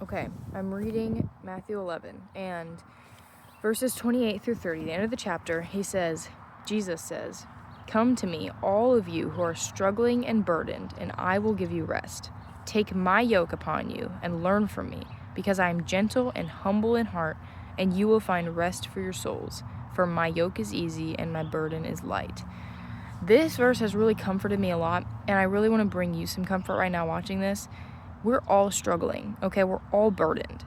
Okay, I'm reading Matthew 11, and verses 28 through 30, the end of the chapter, Jesus says, "Come to me, all of you who are struggling and burdened, and I will give you rest. Take my yoke upon you and learn from me, because I am gentle and humble in heart, and you will find rest for your souls. For my yoke is easy and my burden is light." This verse has really comforted me a lot, and I really want to bring you some comfort right now watching this. We're all struggling, okay? We're all burdened.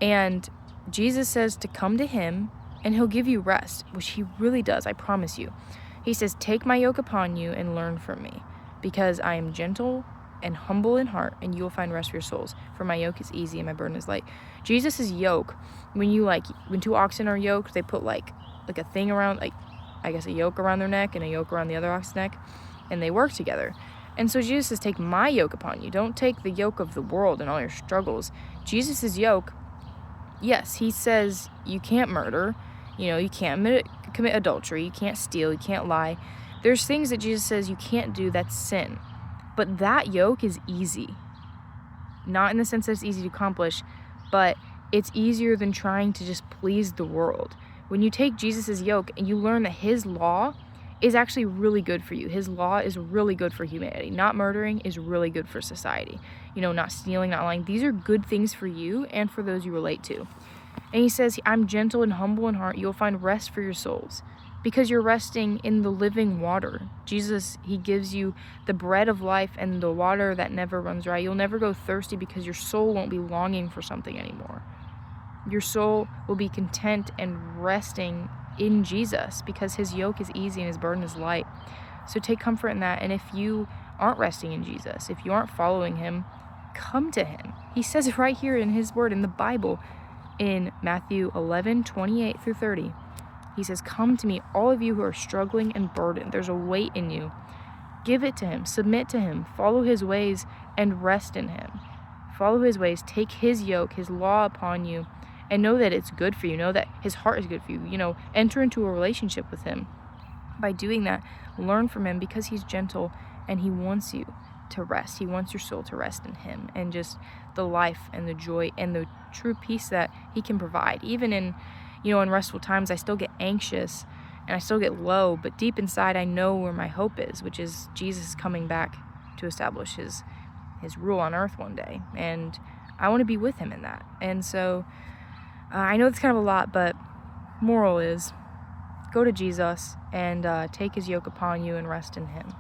And Jesus says to come to him and he'll give you rest, which he really does, I promise you. He says, "Take my yoke upon you and learn from me, because I am gentle and humble in heart, and you will find rest for your souls. For my yoke is easy and my burden is light." Jesus' yoke, when two oxen are yoked, they put like a thing around, I guess a yoke around their neck and a yoke around the other ox's neck, and they work together. And so Jesus says, take my yoke upon you. Don't take the yoke of the world and all your struggles. Jesus' yoke, yes, he says you can't murder, you can't commit adultery, you can't steal, you can't lie. There's things that Jesus says you can't do, that's sin. But that yoke is easy. Not in the sense that it's easy to accomplish, but it's easier than trying to just please the world. When you take Jesus' yoke and you learn that his law is actually really good for you. His law is really good for humanity. Not murdering is really good for society. Not stealing, not lying. These are good things for you and for those you relate to. And he says, I'm gentle and humble in heart. You'll find rest for your souls, because you're resting in the living water. Jesus, he gives you the bread of life and the water that never runs dry. You'll never go thirsty because your soul won't be longing for something anymore. Your soul will be content and resting in Jesus, because his yoke is easy and his burden is light. So take comfort in that. And if you aren't resting in Jesus, if you aren't following him, come to him. He says it right here in his word in the Bible in Matthew 11, 28 through 30. He says, "Come to me, all of you who are struggling and burdened." There's a weight in you. Give it to him. Submit to him. Follow his ways and rest in him. Follow his ways. Take his yoke, his law upon you, and know that it's good for you. Know that his heart is good for you. Enter into a relationship with him. By doing that, learn from him, because he's gentle and he wants you to rest. He wants your soul to rest in him, and just the life and the joy and the true peace that he can provide. Even in restful times, I still get anxious and I still get low, but deep inside I know where my hope is, which is Jesus coming back to establish his rule on earth one day. And I want to be with him in that. And so I know it's kind of a lot, but moral is, go to Jesus and take his yoke upon you and rest in him.